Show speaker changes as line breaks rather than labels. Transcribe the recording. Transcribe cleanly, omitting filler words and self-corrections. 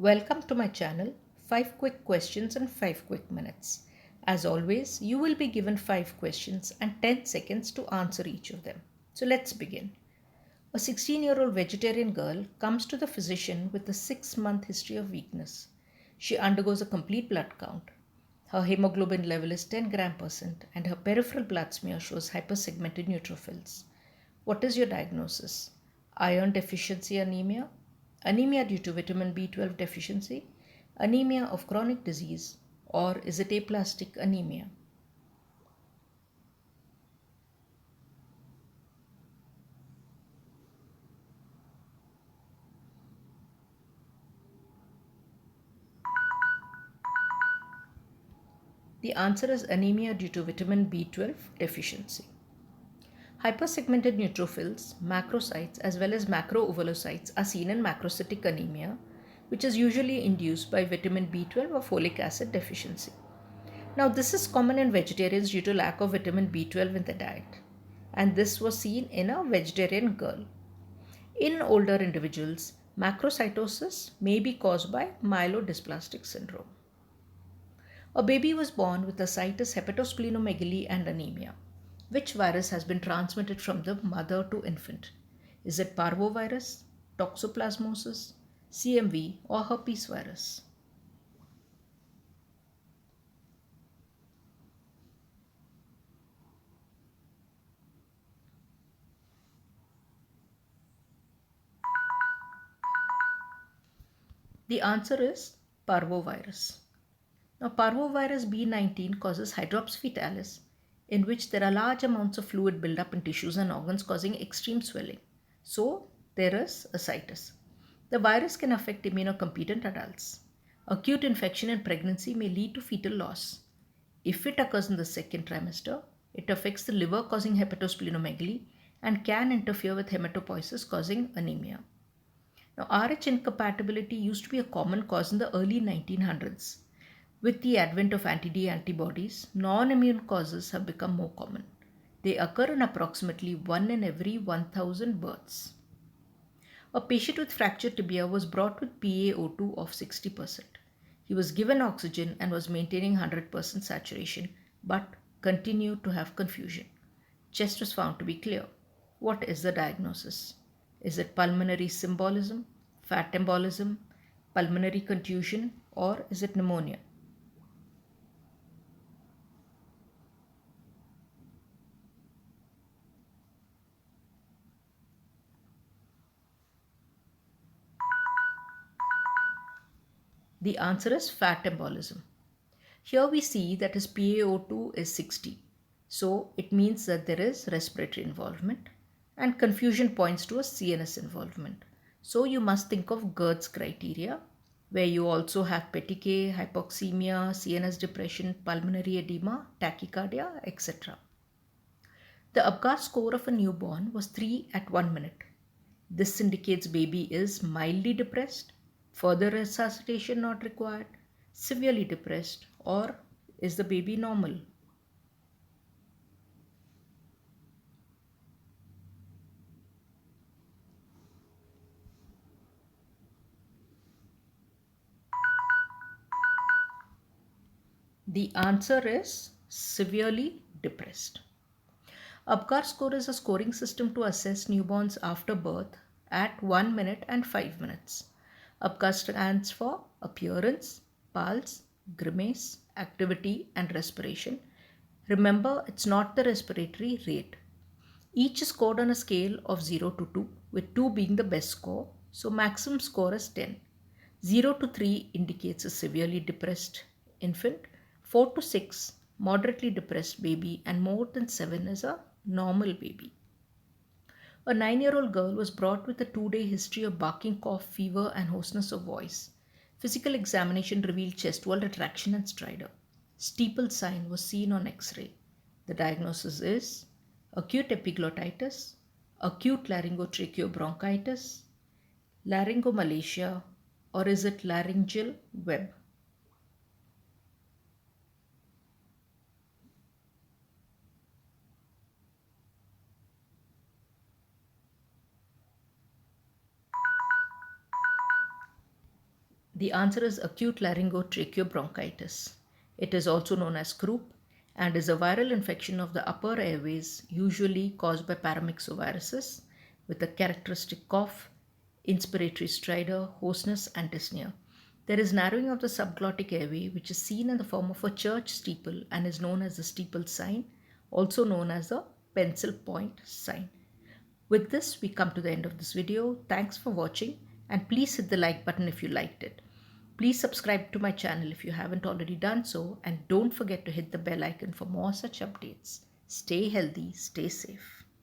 Welcome to my channel 5 quick questions in 5 quick minutes. As always, you will be given 5 questions and 10 seconds to answer each of them. So let's begin. A 16-year-old vegetarian girl comes to the physician with a 6-month history of weakness. She undergoes a complete blood count. Her hemoglobin level is 10 gram percent and her peripheral blood smear shows hypersegmented neutrophils. What is your diagnosis? Iron deficiency anemia, anemia due to vitamin B12 deficiency, anemia of chronic disease, or is it aplastic anemia? The answer is anemia due to vitamin B12 deficiency. Hypersegmented neutrophils, macrocytes, as well as macroovulocytes are seen in macrocytic anemia, which is usually induced by vitamin B12 or folic acid deficiency. Now, this is common in vegetarians due to lack of vitamin B12 in the diet, and this was seen in a vegetarian girl. In older individuals, macrocytosis may be caused by myelodysplastic syndrome. A baby was born with ascites, hepatosplenomegaly, and anemia. Which virus has been transmitted from the mother to infant? Is it parvovirus, toxoplasmosis, CMV, or herpes virus? The answer is parvovirus. Now, parvovirus B19 causes hydrops fetalis, in which there are large amounts of fluid buildup in tissues and organs causing extreme swelling. So, there is ascites. The virus can affect immunocompetent adults. Acute infection in pregnancy may lead to fetal loss. If it occurs in the second trimester, it affects the liver causing hepatosplenomegaly and can interfere with hematopoiesis causing anemia. Now, Rh incompatibility used to be a common cause in the early 1900s. With the advent of anti-D antibodies, non-immune causes have become more common. They occur in approximately 1 in every 1000 births. A patient with fractured tibia was brought with PaO2 of 60%. He was given oxygen and was maintaining 100% saturation but continued to have confusion. Chest was found to be clear. What is the diagnosis? Is it pulmonary symbolism, fat embolism, pulmonary contusion, or is it pneumonia? The answer is fat embolism. Here we see that his PaO2 is 60. So it means that there is respiratory involvement and confusion points to a CNS involvement. So you must think of Gertz criteria where you also have petechiae, hypoxemia, CNS depression, pulmonary edema, tachycardia, etc. The Apgar score of a newborn was 3 at 1 minute. This indicates baby is mildly depressed, further resuscitation not required, severely depressed, or is the baby normal? The answer is severely depressed. Apgar score is a scoring system to assess newborns after birth at 1 minute and 5 minutes. Apgar stands for appearance, pulse, grimace, activity, and respiration. Remember, it's not the respiratory rate. Each is scored on a scale of 0 to 2, with 2 being the best score, so maximum score is 10. 0 to 3 indicates a severely depressed infant, 4 to 6 moderately depressed baby, and more than 7 is a normal baby. A 9-year-old girl was brought with a 2-day history of barking cough, fever, and hoarseness of voice. Physical examination revealed chest wall retraction and stridor. Steeple sign was seen on X-ray. The diagnosis is acute epiglottitis, acute laryngotracheobronchitis, laryngomalacia, or is it laryngeal web? The answer is acute laryngotracheobronchitis. It is also known as croup and is a viral infection of the upper airways, usually caused by paramyxoviruses, with a characteristic cough, inspiratory stridor, hoarseness, and dyspnea. There is narrowing of the subglottic airway, which is seen in the form of a church steeple and is known as the steeple sign, also known as the pencil point sign. With this, we come to the end of this video. Thanks for watching and please hit the like button if you liked it. Please subscribe to my channel if you haven't already done so, and don't forget to hit the bell icon for more such updates. Stay healthy, stay safe.